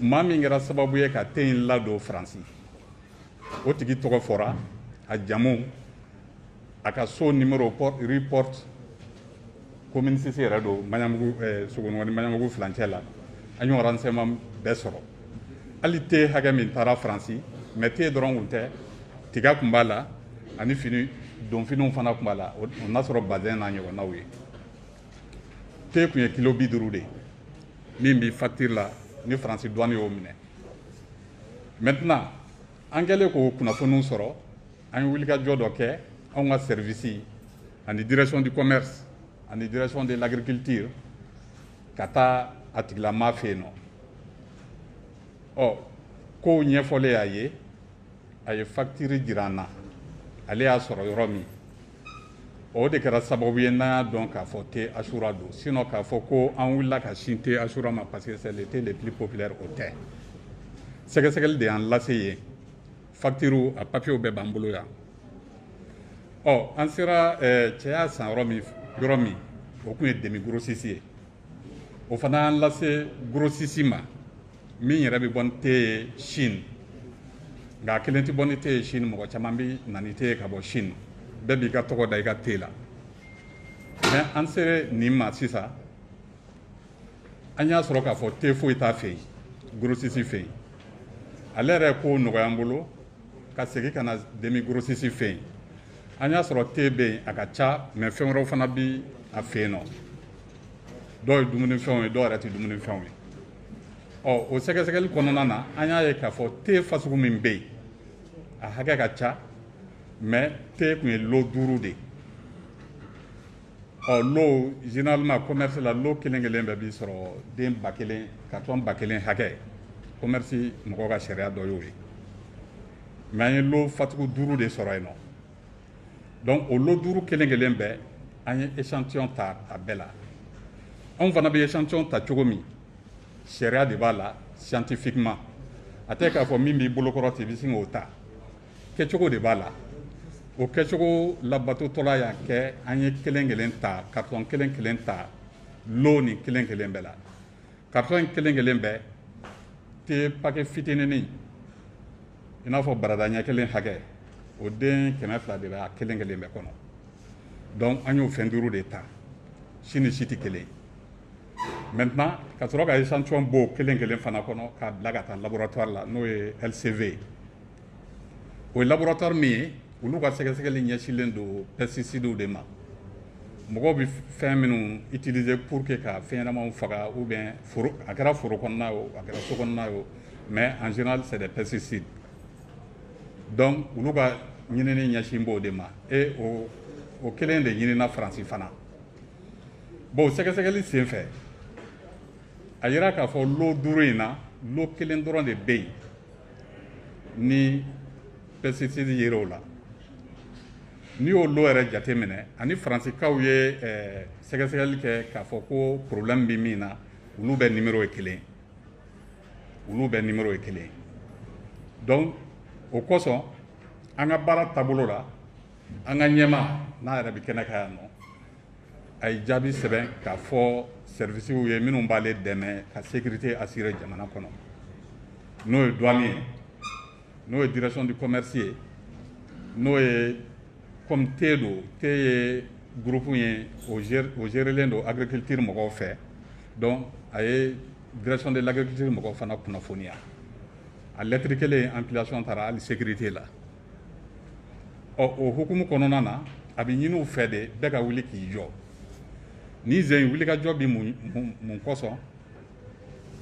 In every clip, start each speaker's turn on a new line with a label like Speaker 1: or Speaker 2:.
Speaker 1: maa min kɛra sababu ye ka te in ladon Faransi o tigi tɔgɔ fɔra a jamu a ka so numéro report commune 6 yɛrɛ don Sogonɔgɔ ni Maɲanbugu filancɛ la an y'o renseignement bɛɛ sɔrɔ hali te hakɛ min taara Faransi mais te dɔrɔn kun tɛ tiga kun b'a la ani fini donfiniw fana kun b'a la o n'a sɔrɔ bazin n'a ɲɔgɔnnaw ye te kun ye kilo 50 de min bi facture la ni Faransi douane y'o minɛ maintenant an kɛlen k'o kunnafoniw sɔrɔ an ye wulikajɔ dɔ kɛ anw ka service ani direction du commerce ani direction de l'agriculture ka taa a tigilamaa fɛ yen nɔ kow ɲɛfɔlen y'a ye a ye facture jira an na ale y'a sɔrɔ yɔrɔ min o de kɛra sababu ye n'an y'a dɔn k'a fɔ te Ashura don sinon k'a fɔ ko an wulila ka sin te Ashura ma parce que c'est le thé le plus populaire o tɛ sɛgɛsɛgɛli de y'an lase yen facture a papier bɛɛ b'an bolo yan an sera cɛ y'a san yɔrɔ min o kun ye demi grossiste ye o fana y'an lase grossiste ma min yɛrɛ bɛ bɔ ni te ye Chine nka a kelen tɛ bɔ ni te ye Chine mɔgɔ caman bɛ na ni te ye ka bɔ Chine bɛɛ b'i ka tɔgɔ da i ka te la mais an sera nin ma sisan an y'a sɔrɔ k'a fɔ te foyi t'a fɛ yen grossiste fɛ yen ale yɛrɛ ko nɔgɔya an bolo ka segin ka na demi grossiste fɛ yen an y'a sɔrɔ te bɛ yen a ka ca mais fɛn wɛrɛw fana bi a fɛ yen nɔ dɔw ye dumunifɛnw ye dɔw yɛrɛ tɛ dumunifɛnw ye o sɛgɛsɛgɛli kɔnɔna na an y'a ye k'a fɔ te fasugu min bɛ yen a hakɛ ka ca mais te kun ye lo 5 de lo généralement commerce la lo kelen kelen bɛɛ bi sɔrɔ den 1000 carton 1000 hakɛ commerce mɔgɔw ka sariya dɔ y'o ye mais an ye lo fasugu 5 de sɔrɔ yen nɔ donc o lo 5 kelen kelen bɛɛ an ye échantillon ta a bɛɛ la anw fana bɛ échantillon ta cogo min sariya de b'a la scientifiquement a tɛ k'a fɔ min b'i bolokɔrɔ ten i bɛ sin k'o ta kɛcogo de b'a la o kɛcogo labatotɔla y'a kɛ an ye kelen kelen ta carton kelen kelen ta lo ni kelen kelen bɛɛ la carton kelen kelen bɛɛ te paquet fitinin i n'a fɔ barada ɲɛ kelen hakɛ o den 200 de b'a kelen kelen bɛɛ kɔnɔ donc an y'o fɛn 5 de ta si ni si tɛ kelen maintenant ka sɔrɔ ka échantillon bɔ o kelen kelen fana kɔnɔ k'a bila ka taa laboratoire la n'o ye LCV o ye laboratoire min ye olu ka sɛgɛsɛgɛli ɲɛsinnen don pesticides de ma mɔgɔw bɛ fɛn minnu utiliser pour que ka fɛn ɲɛnamaw faga ou bien a kɛra foro kɔnɔna ye o a kɛra so kɔnɔna ye o mais en général c'est des pesticides donc olu ka ɲinini ɲɛsin b'o de ma et o kelen de ɲinina Faransi fana bon sɛgɛsɛgɛli sen fɛ a yira k'a fɔ lo 5 in na lo kelen dɔrɔn de bɛ yen ni pesticide yer'o la n'i y'o lo yɛrɛ jateminɛ ani Faransikaw ye sɛgɛsɛgɛli kɛ k'a fɔ ko problème bɛ min na olu bɛɛ numéro ye kelen donc o kosɔn an ka baara taabolo la an ka ɲɛmaa n'a yɛrɛ bɛ kɛnɛ kan yan nɔ a ye jaabi sɛbɛn k'a fɔ services ye minnu b'ale dɛmɛ ka sécurité assurer jamana kɔnɔ n'o ye douane ye n'o ye direction du commerce ye n'o ye comme te don te ye groupe ye o gérelen don agriculture mɔgɔw fɛ donc a ye direction de l'agriculture mɔgɔw fana kunnafoniya a lettre kelen ampliation taara hali sécurité la o hukumu kɔnɔna na a bɛ ɲini u fɛ de bɛɛ ka wuli k'i jɔ ni zen wulikajɔ bɛ mun kosɔn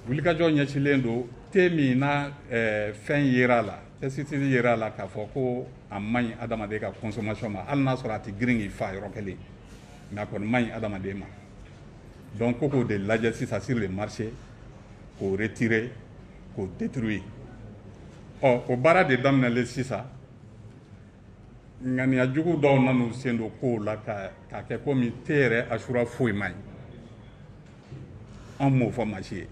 Speaker 1: wulikajɔ ɲɛsinnen don te min na fɛn yera la pesticide yera la k'a fɔ ko a man ɲi adamaden ka consommation ma hali n'a sɔrɔ a tɛ girin k'i fa yɔrɔ kelen mais a kɔni man ɲi adamaden ma donc ko k'o de lajɛ sisan sur le marché k'o retirer k'o détruire o baara de daminɛlen sisan ŋaniya jugu dɔw nan'u sen don kow la k'a kɛ komi te yɛrɛ Ashura foyi man ɲi an m'o fɔ maa si ye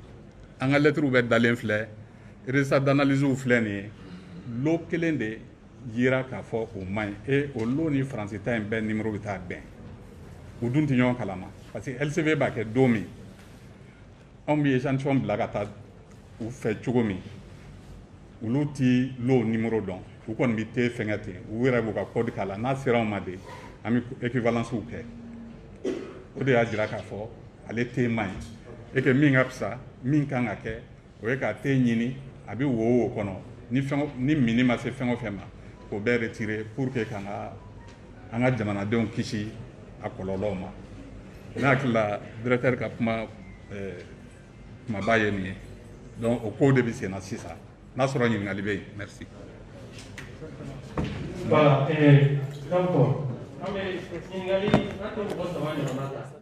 Speaker 1: an ka lettres bɛɛ dalen filɛ résultat d'analyse filɛ nin ye lo kelen de yera k'a fɔ o man ɲi et o lo ni Faransi ta in bɛɛ numéro bɛ taa bɛn u dun tɛ ɲɔgɔn kalama parce que LCV b'a kɛ don min anw bɛ échantillon bila ka taa u fɛ cogo min olu ti l'o numéro dɔn u kɔni bɛ te fɛngɛ ten u yɛrɛ b'u ka code k'a la n'a sera anw ma de an bɛ équivalence kɛ o de y'a jira k'a fɔ ale te man ɲi et que min ka fisa min kan ka kɛ o ye ka te ɲini a bɛ wo o kɔnɔ ni mini ma se fɛn o fɛn ma k'o bɛɛ retirer pour que an ka jamanadenw kisi a kɔlɔlɔw ma ne hakili la directeur ka kumaba ye nin ye donc o ko de bɛ sen na sisan n'a sɔrɔ ɲininkali bɛ yen merci.
Speaker 2: Voilà, donc, ɲininkali n'a tɛ mɔgɔ saba ɲɔgɔnna ta